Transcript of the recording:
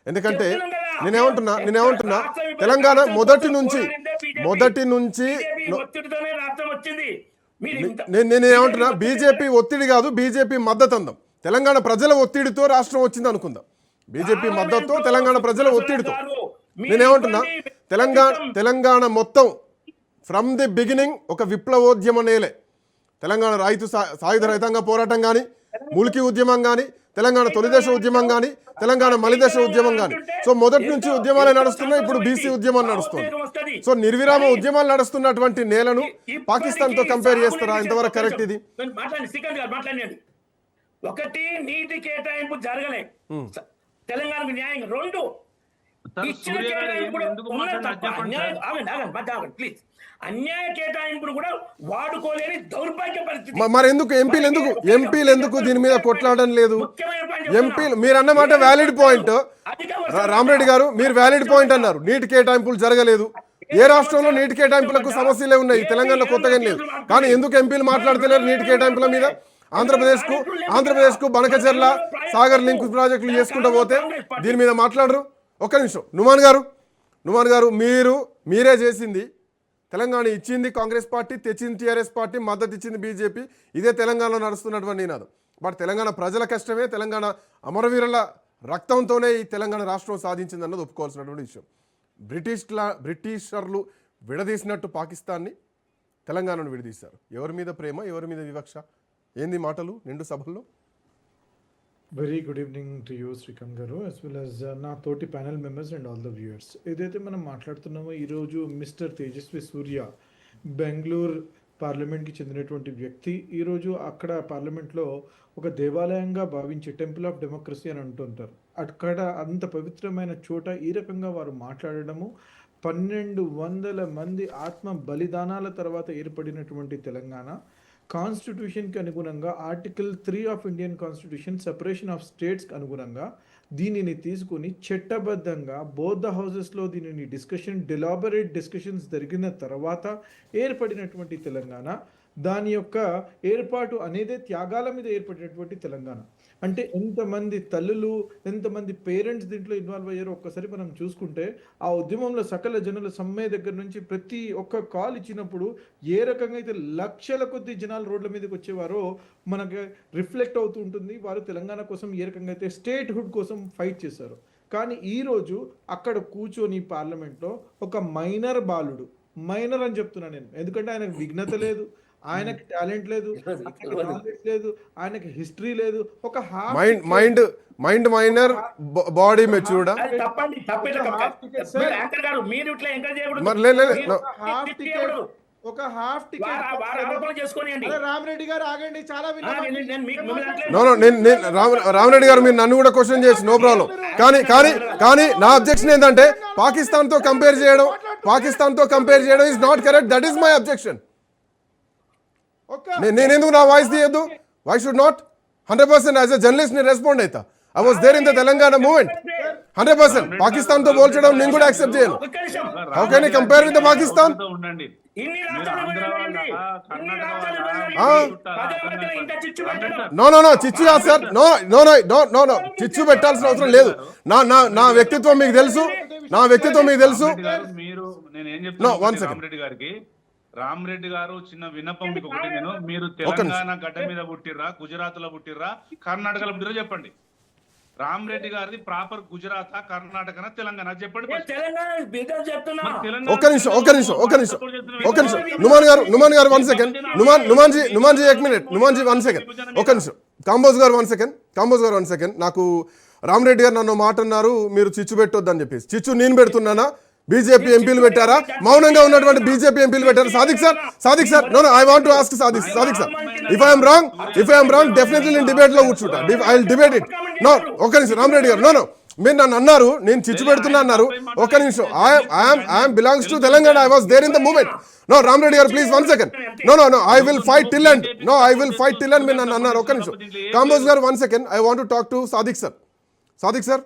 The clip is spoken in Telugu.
ఎందుకంటే నేనేమంటున్నా తెలంగాణ మొదటి నుంచి నేనేమంటున్నా బీజేపీ ఒత్తిడి కాదు, బీజేపీ మద్దతు అందాం. తెలంగాణ ప్రజల ఒత్తిడితో రాష్ట్రం వచ్చింది అనుకుందాం. బీజేపీ మద్దతుతో తెలంగాణ ప్రజల ఒత్తిడితో నేనేమంటున్నా తెలంగాణ మొత్తం ఫ్రమ్ ది బిగినింగ్ ఒక విప్లవోద్యమ నేలే. తెలంగాణ సాయుధ రైతాంగ పోరాటం కానీ, ముల్కీ ఉద్యమం కానీ, తెలంగాణ తొలిదశ ఉద్యమం కానీ, తెలంగాణ మలిదశ ఉద్యమం కానీ. సో మొదటి నుంచి ఉద్యమాలే నడుస్తున్నాయి. ఇప్పుడు బీసీ ఉద్యమం నడుస్తుంది. సో నిర్విరామ ఉద్యమాలు నడుస్తున్నటువంటి నేలను పాకిస్తాన్తో కంపేర్ చేస్తారా? ఇంతవరకు కరెక్ట్ ఇది? ఒకటి, నీటి కేటాయింపు జరగలే తెలంగాణకు న్యాయం. రెండు, ఇచ్చిన కేటాయింపుడు ప్లీజ్ అన్యాయ కేటాయింపును కూడా వాడుకోలేని దౌర్భాగ్య పరిస్థితి. మరి ఎందుకు ఎంపీలు ఎందుకు దీని మీద కొట్లాడడం లేదు? ఎంపీలు మీరు అన్నమాట వ్యాలిడ్ పాయింట్. రామరెడ్డి గారు మీరు వ్యాలిడ్ పాయింట్ అన్నారు. నీటి కేటాయింపులు జరగలేదు. ఏ రాష్ట్రంలో నీటి కేటాయింపులకు సమస్యలే ఉన్నాయి, తెలంగాణలో కొత్తగా లేదు. కానీ ఎందుకు ఎంపీలు మాట్లాడతలేరు నీటి కేటాయింపుల మీద? ఆంధ్రప్రదేశ్కు బనకచెర్ల సాగర్ లింక్ ప్రాజెక్టులు చేసుకుంటూ పోతే దీని మీద మాట్లాడరు. ఒక్క నిమిషం, నుమాన్ గారు మీరే చేసింది. తెలంగాణ ఇచ్చింది కాంగ్రెస్ పార్టీ, తెచ్చింది టీఆర్ఎస్ పార్టీ, మద్దతు ఇచ్చింది బీజేపీ. ఇదే తెలంగాణలో నడుస్తున్నటువంటి నినాదం. బట్ తెలంగాణ ప్రజల కష్టమే, తెలంగాణ అమరవీరుల రక్తంతోనే ఈ తెలంగాణ రాష్ట్రం సాధించింది అన్నది ఒప్పుకోవాల్సినటువంటి విషయం. బ్రిటిషర్లు విడదీసినట్టు పాకిస్తాన్ని తెలంగాణను విడదీశారు. ఎవరి మీద ప్రేమ, ఎవరి మీద వివక్ష? ఏంది మాటలు నిండు సభల్లో? Very good evening to you Srikanth గారు, as well as నా తోటి panel members and all the viewers. ఏదైతే మనం మాట్లాడుతున్నామో ఈరోజు మిస్టర్ తేజస్వి సూర్య బెంగళూరు పార్లమెంట్కి చెందినటువంటి వ్యక్తి ఈరోజు అక్కడ పార్లమెంట్లో ఒక దేవాలయంగా భావించే టెంపుల్ ఆఫ్ డెమోక్రసీ అని అంటుంటారు. అక్కడ అంత పవిత్రమైన చోట ఈ రకంగా వారు మాట్లాడడము, 1200 మంది ఆత్మ బలిదానాల తర్వాత ఏర్పడినటువంటి తెలంగాణ కాన్స్టిట్యూషన్కి అనుగుణంగా article 3 of Indian constitution separation of స్టేట్స్కి అనుగుణంగా దీనిని తీసుకుని చట్టబద్ధంగా బోత్ ద హౌసెస్లో దీనిని డెలాబరేట్ డిస్కషన్స్ జరిగిన తర్వాత ఏర్పడినటువంటి తెలంగాణ, దాని యొక్క ఏర్పాటు అనేదే త్యాగాల మీద ఏర్పడినటువంటి తెలంగాణ. అంటే ఎంతమంది తల్లులు, ఎంతమంది పేరెంట్స్ దీంట్లో ఇన్వాల్వ్ అయ్యారో ఒక్కసారి మనం చూసుకుంటే, ఆ ఉద్యమంలో సకల జనుల సమ్మె దగ్గర నుంచి ప్రతి ఒక్క కాల్ ఇచ్చినప్పుడు ఏ రకంగా అయితే లక్షల కొద్ది జనాలు రోడ్ల మీదకి వచ్చేవారో మనకి రిఫ్లెక్ట్ అవుతూ ఉంటుంది. వారు తెలంగాణ కోసం ఏ రకంగా అయితే స్టేట్హుడ్ కోసం ఫైట్ చేశారు. కానీ ఈరోజు అక్కడ కూర్చొని పార్లమెంట్లో ఒక మైనర్ బాలుడు, మైనర్ అని చెప్తున్నాను నేను ఎందుకంటే ఆయనకు విఘ్నత లేదు, ఆయనకి టాలెంట్ లేదు, లేదు, ఆయనకి హిస్టరీ లేదు, ఒక మైండ్ మైనర్ బాడీ మెచ్యూర్డ్. ఒక హాఫ్ టికెట్ రామరెడ్డి గారు ఆగండి, చాలా రామరెడ్డి గారు మీరు నన్ను కూడా క్వశ్చన్ చేయొచ్చు, నో ప్రాబ్లం. కానీ నా అబ్జెక్షన్ ఏంటంటే పాకిస్తాన్ తో కంపేర్ చేయడం is not correct. That is my objection. నేను ఎందుకు నా వాయిస్ తీయద్దు? Why should not? 100% as a journalist నేను రెస్పాండ్ అవుతా. I was there in the Telangana movement. 100% Pakistan తో పోల్చడం నేను కూడా యాక్సెప్ట్ చేయను. How can you compare with Pakistan? No చిచ్చు కాదు సార్. నో చిచ్చు పెట్టాల్సిన అవసరం లేదు. నా వ్యక్తిత్వం మీకు తెలుసు. One second. రామరెడ్డి గారు చిన్న విన్నపం మీకు ఒకటి, మీరు తెలంగాణ గడ్డ మీద పుట్టిర్రా, గుజరాత్ లో పుట్టిర్రా, కర్ణాటకలో పుట్టిర్రా చెప్పండి. రామరెడ్డి గారిది ప్రాపర్ గుజరాత్, కర్ణాటక, తెలంగాణ చెప్పండి. ఒక్క నిమిషం. నుమాన్ గారు 1 సెకండ్. నుమాన్జీ 1 మినిట్. 1 సెకండ్. ఒక్క నిమిషం. కాంబోజ్ గారు 1 సెకండ్. నాకు రామరెడ్డి గారు నన్ను మాట అన్నారు, మీరు చిచ్చు పెట్టొద్దు అని చెప్పేసి. చిచ్చు నేను పెడుతున్నానా? బీజేపీ ఎంపీలు పెట్టారా? మౌనంగా ఉన్నటువంటి బీజేపీ ఎంపీలు పెట్టారా? Sadiq sir no I want to ask Sadiq sir, if I'm wrong definitely నేను డిబేట్ లో కూర్చుంటా. I will debate it. No ఒక్క నిమిషం రామరెడ్డి గారు. నో మీరు నన్ను అన్నారు నేను చిచ్చు పెడుతున్నా అన్నారు. ఒక్క నిమిషం. I'm belongs to Telangana. I was there in the movement. No Ramareddy గారు please 1 second. No I will fight till end. మీరు నన్ను అన్నారు. ఒక్క నిమిషం. కాంబోజ్ గారు 1 second. I want to talk to Sadiq sir.